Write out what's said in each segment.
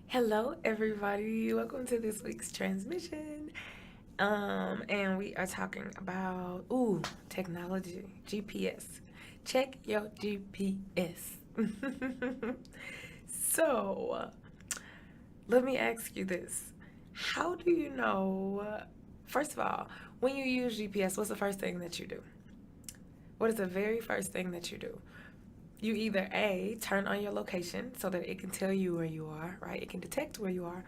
Hello, everybody. Welcome to this week's transmission. And we are talking about technology, GPS. Check your GPS. So, let me ask you this: how do you know? First of all, when you use GPS, what's the first thing that you do? What is the very first thing that you do? You either A, turn on your location so that it can tell you where you are, right? It can detect where you are,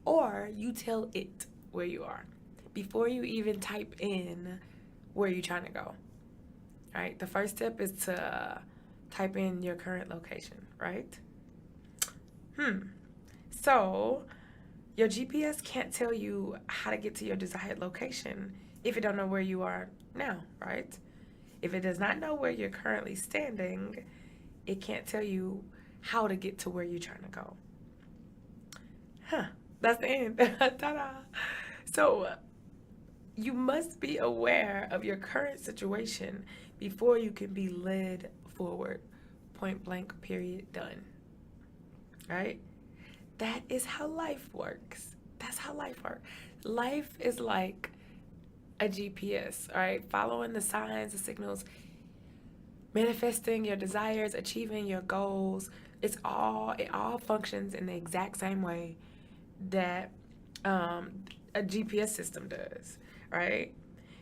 or you tell it where you are before you even type in where you're trying to go, right? The first step is to type in your current location, right? So, your GPS can't tell you how to get to your desired location if it don't know where you are now, right? If it does not know where you're currently standing, it can't tell you how to get to where you're trying to go. Huh. That's the end. Ta-da. So you must be aware of your current situation before you can be led forward. Point blank, period, done. Right? That is how life works. That's how life works. Life is like a GPS, all right? Following the signs, the signals, manifesting your desires, achieving your goals. It all functions in the exact same way that a GPS system does, right?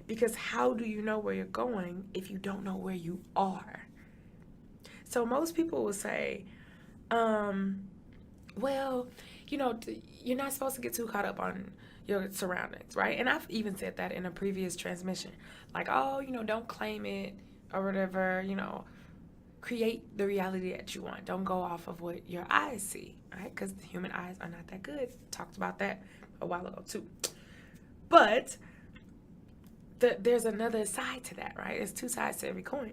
Because how do you know where you're going if you don't know where you are? So most people will say, um, well, you're not supposed to get too caught up on your surroundings, right? And I've even said that in a previous transmission. Like, oh, don't claim it or whatever, create the reality that you want. Don't go off of what your eyes see, right? Because the human eyes are not that good. Talked about that a while ago, too. But there's another side to that, right? There's two sides to every coin.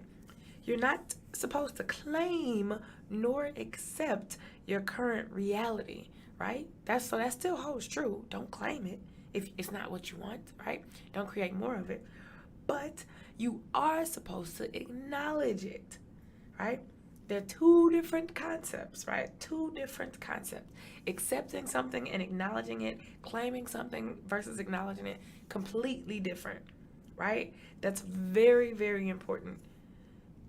You're not supposed to claim nor accept your current reality, right? That still holds true. Don't claim it if it's not what you want, right? Don't create more of it. But you are supposed to acknowledge it, right? They're two different concepts, right? Two different concepts. Accepting something and acknowledging it, claiming something versus acknowledging it, completely different, right? That's very, very important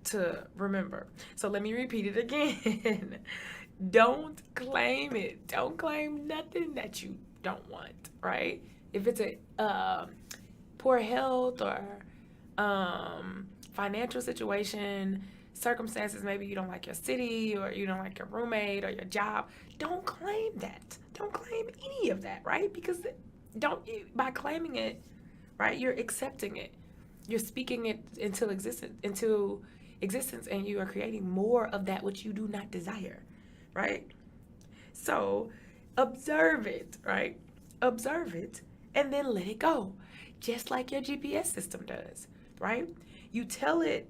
to remember. So let me repeat it again. Don't claim it. Don't claim nothing that you don't want, right? If it's a poor health or financial situation, circumstances, maybe you don't like your city or you don't like your roommate or your job, don't claim that. Don't claim any of that, right? Because don't by claiming it, right, you're accepting it. You're speaking it into existence and you are creating more of that which you do not desire, right? So observe it, right? Observe it and then let it go, just like your GPS system does, right? You tell it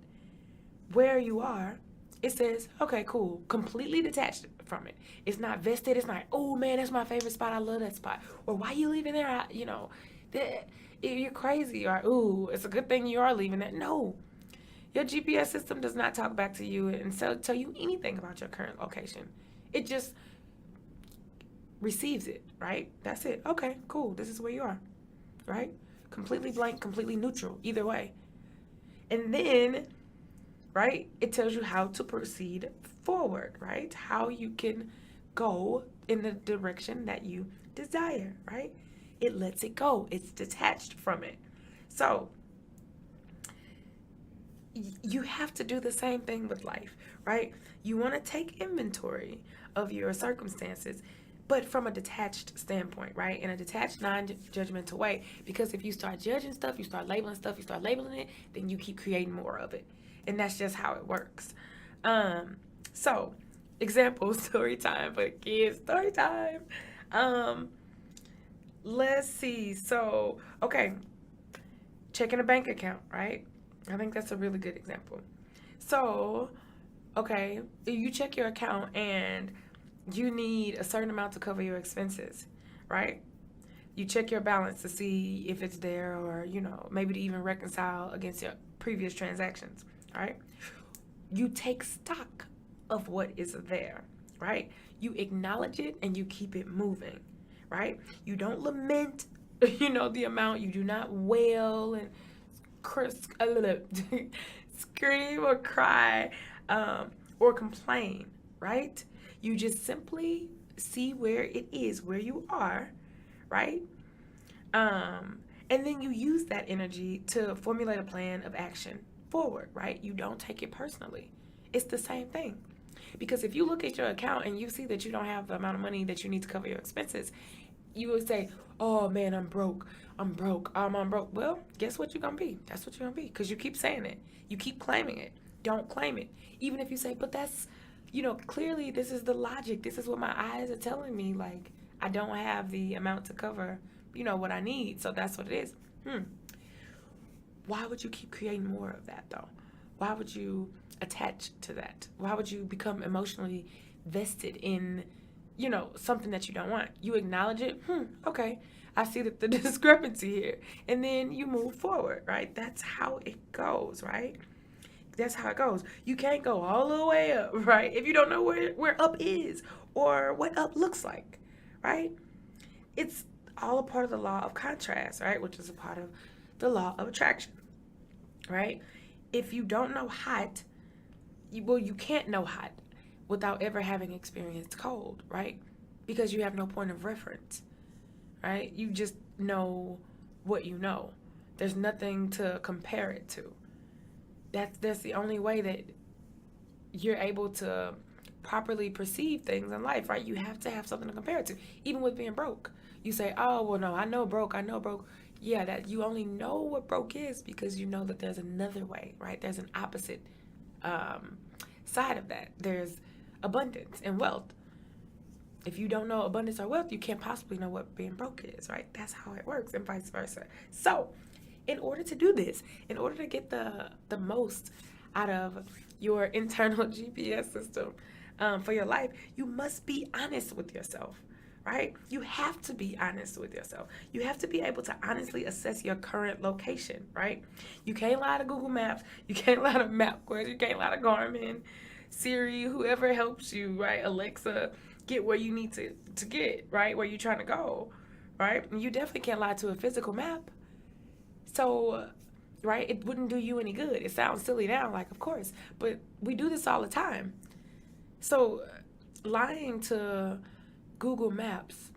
where you are. It says, okay, cool, completely detached from it. It's not vested. It's not, oh man, that's my favorite spot. I love that spot. Or why you leaving there? You're crazy. Or, ooh, it's a good thing you are leaving that. No, your GPS system does not talk back to you and tell you anything about your current location. It just receives it, right? That's it. Okay, cool. This is where you are, right? Completely blank, completely neutral, either way. And then, right, it tells you how to proceed forward, right? How you can go in the direction that you desire, right? It lets it go, it's detached from it. So, you have to do the same thing with life, right? You want to take inventory of your circumstances, but from a detached standpoint, right? In a detached, non-judgmental way. Because if you start judging stuff, you start labeling stuff, you start labeling it, then you keep creating more of it. And that's just how it works. So, example, story time for the kids, story time. Um, let's see. So, okay, checking a bank account, right? I think that's a really good example. So, okay, you check your account and you need a certain amount to cover your expenses, right? You check your balance to see if it's there or, maybe to even reconcile against your previous transactions, right? You take stock of what is there, right? You acknowledge it and you keep it moving, right? You don't lament, the amount. You do not wail and scream or cry, or complain, right? You just simply see where it is, where you are, right? And then you use that energy to formulate a plan of action forward, right? You don't take it personally. It's the same thing. Because if you look at your account and you see that you don't have the amount of money that you need to cover your expenses, you would say, oh man, I'm broke. I'm broke. I'm broke. Well, guess what you're going to be? That's what you're going to be, because you keep saying it. You keep claiming it. Don't claim it. Even if you say, but that's, clearly this is the logic. This is what my eyes are telling me. Like, I don't have the amount to cover, what I need. So that's what it is. Why would you keep creating more of that, though? Why would you attach to that? Why would you become emotionally vested in, something that you don't want? You acknowledge it. Okay, I see the discrepancy here. And then you move forward, right? That's how it goes, right? That's how it goes. You can't go all the way up, right? If you don't know where up is or what up looks like, right? It's all a part of the law of contrast, right? Which is a part of the law of attraction, right? If you don't know hot, you can't know hot without ever having experienced cold, right? Because you have no point of reference, right? You just know what you know. There's nothing to compare it to. That's the only way that you're able to properly perceive things in life, right? You have to have something to compare it to. Even with being broke, you say, oh, well, no, I know broke. Yeah, that you only know what broke is because you know that there's another way, right? There's an opposite side of that. There's abundance and wealth. If you don't know abundance or wealth, you can't possibly know what being broke is, right? That's how it works, and vice versa. So in order to do this, in order to get the most out of your internal GPS system for your life, you must be honest with yourself, right? You have to be honest with yourself. You have to be able to honestly assess your current location, right? You can't lie to Google Maps. You can't lie to MapQuest. You can't lie to Garmin, Siri, whoever helps you, right? Alexa, get where you need to get, right? Where you're trying to go, right? And you definitely can't lie to a physical map. So, right, it wouldn't do you any good. It sounds silly now, like, of course, but we do this all the time. So lying to Google Maps,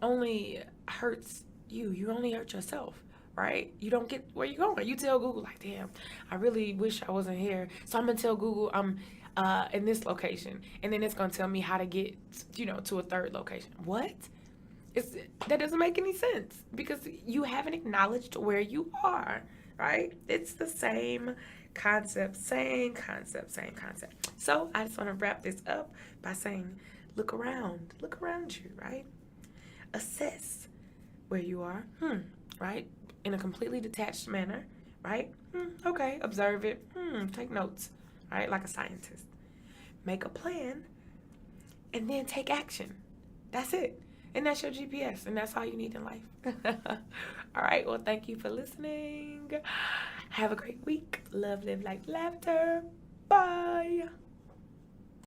only hurts you. You only hurt yourself, right? You don't get where you're going. You tell Google, like, damn, I really wish I wasn't here. So I'm going to tell Google I'm in this location. And then it's going to tell me how to get, to a third location. What? That doesn't make any sense because you haven't acknowledged where you are, right? It's the same concept. So I just want to wrap this up by saying, look around you, right? Assess where you are, right? In a completely detached manner, right? Okay, observe it, take notes, right? Like a scientist. Make a plan and then take action. That's it. And that's your GPS, and that's all you need in life. All right, well, thank you for listening. Have a great week. Love, live, like, laughter. Bye.